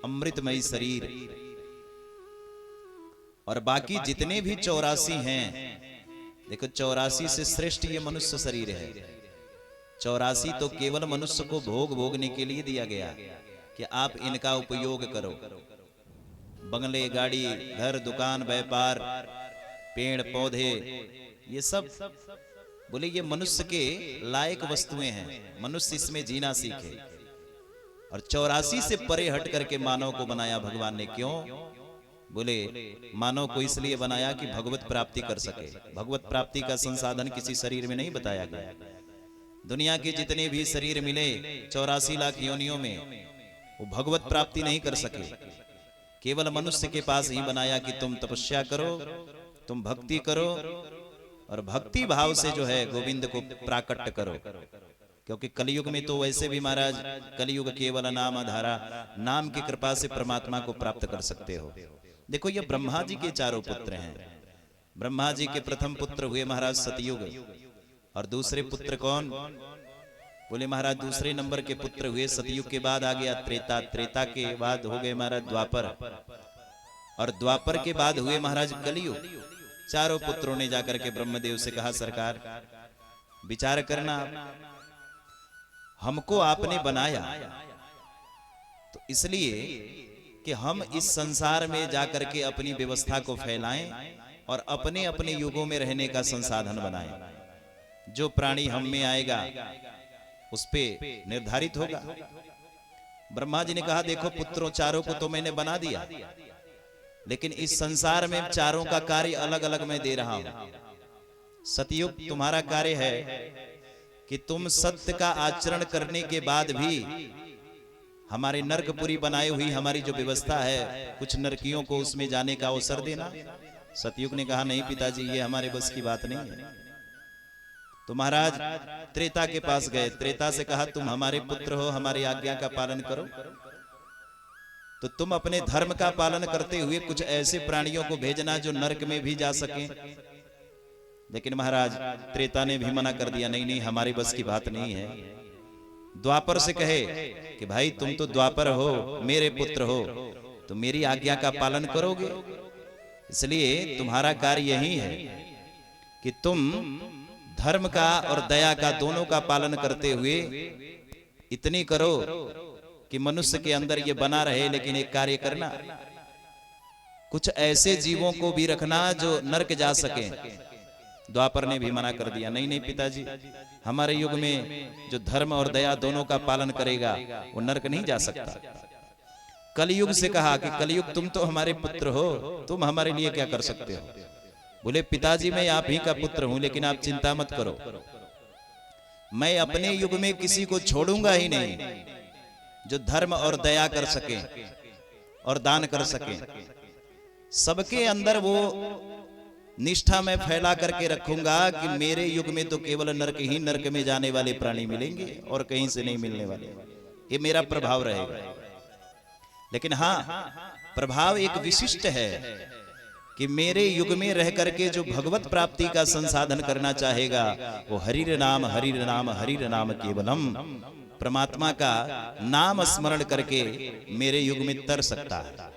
अमृतमयी शरीर, और बाकी जितने भी 84 हैं, देखो 84 से श्रेष्ठ ये मनुष्य शरीर है। 84 तो केवल मनुष्य को भोग भोगने के लिए दिया गया कि आप इनका उपयोग करो। बंगले, गाड़ी, घर, दुकान, व्यापार, पेड़ पौधे, ये सब बोले ये मनुष्य के लायक वस्तुएं हैं, मनुष्य इसमें जीना सीखे। और 84 से परे हट करके मानव को बनाया भगवान ने। क्यों? बोले मानव को इसलिए बनाया कि भगवत प्राप्ति कर सके। भगवत प्राप्ति का संसाधन किसी शरीर में नहीं बताया गया। दुनिया के जितने भी शरीर मिले 84 लाख योनियों में, वो भगवत प्राप्ति नहीं कर सके। केवल मनुष्य के पास ही बनाया कि तुम तपस्या करो, तुम भक्ति करो, और भक्ति भाव से जो है गोविंद को प्राकट्य करो। क्योंकि कलयुग में तो वैसे भी महाराज, कलयुग केवल नाम आधारा, नाम की कृपा से परमात्मा को प्राप्त कर सकते हो। देखो ये ब्रह्मा जी के 4 पुत्र हैं। ब्रह्मा जी के प्रथम पुत्र हुए महाराज सतयुग, और दूसरे पुत्र कौन? बोले महाराज दूसरे नंबर के पुत्र हुए सतयुग के बाद आ गया त्रेता, त्रेता के बाद हो गए महाराज द्वापर, और द्वापर के बाद हुए महाराज कलयुग। 4 पुत्रों ने जाकर के ब्रह्मदेव से कहा सरकार विचार करना, हमको आपने बनाया तो इसलिए कि हम इस संसार में जाकर के अपनी व्यवस्था को फैलाएं और अपने अपने युगों में रहने का संसाधन बनाएं। जो प्राणी हम में आएगा उस पे निर्धारित होगा। ब्रह्मा जी ने कहा देखो पुत्रों 4 को तो मैंने बना दिया, लेकिन इस संसार में 4 का कार्य अलग अलग मैं दे रहा हूं। सतयुग तुम्हारा कार्य है कि तुम सत्य का आचरण करने के बाद भी हमारे नरकपुरी बनाई हुई हमारी जो व्यवस्था है, कुछ नरकियों को उसमें जाने का अवसर देना। सतयुग ने कहा नहीं पिताजी, ये हमारे बस की बात नहीं है। तो महाराज त्रेता के पास गए, त्रेता से कहा तुम हमारे पुत्र हो, हमारी आज्ञा का पालन करो, तो तुम अपने धर्म का पालन करते हुए कुछ ऐसे प्राणियों को भेजना जो नरक में भी जा सके। लेकिन महाराज त्रेता ने भी मना कर दिया, नहीं नहीं हमारी बस की बात नहीं है। द्वापर से कहे कि भाई तुम तो द्वापर हो, मेरे पुत्र हो, तो मेरी आज्ञा का पालन करोगे, इसलिए तुम्हारा कार्य यही है कि तुम धर्म का और दया का दोनों का पालन करते हुए इतनी करो कि मनुष्य के अंदर ये बना रहे। लेकिन एक कार्य करना, कुछ ऐसे जीवों को भी रखना जो नरक जा सके। द्वापर ने भी मना कर दिया, नहीं नहीं पिताजी, हमारे युग में जो धर्म और दया दोनों का पालन करेगा वो नरक नहीं जा सकता। कलयुग से कहा कि कलयुग तुम तो हमारे पुत्र हो, तुम हमारे लिए क्या कर सकते हो? बोले पिताजी मैं आप ही का पुत्र हूं, लेकिन आप चिंता मत करो, मैं अपने युग में किसी को छोड़ूंगा ही नहीं जो धर्म और दया कर सके और दान कर सके। सबके अंदर वो निष्ठा में फैला करके रखूंगा कि मेरे युग में तो केवल नरक ही नरक में जाने वाले प्राणी मिलेंगे और कहीं से नहीं मिलने वाले। ये मेरा प्रभाव रहेगा। लेकिन हाँ, प्रभाव एक विशिष्ट है कि मेरे युग में रह करके जो भगवत प्राप्ति का संसाधन करना चाहेगा वो हरिर नाम हरिर नाम हरिर नाम केवलम, परमात्मा का नाम स्मरण करके मेरे युग में तर सकता है।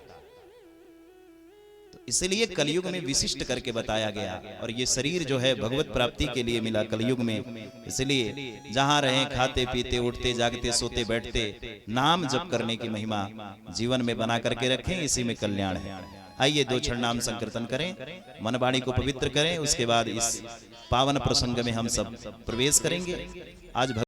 तो इसलिए कलयुग में विशिष्ट करके बताया गया, और ये शरीर जो है भगवत प्राप्ति के लिए मिला कलयुग में। इसलिए जहां रहें खाते पीते उठते जागते सोते बैठते नाम जप करने की महिमा जीवन में बना करके रखें, इसी में कल्याण है। आइए 2 क्षण नाम संकीर्तन करें, मन वाणी को पवित्र करें, उसके बाद इस पावन प्रसंग में हम सब प्रवेश करेंगे। आज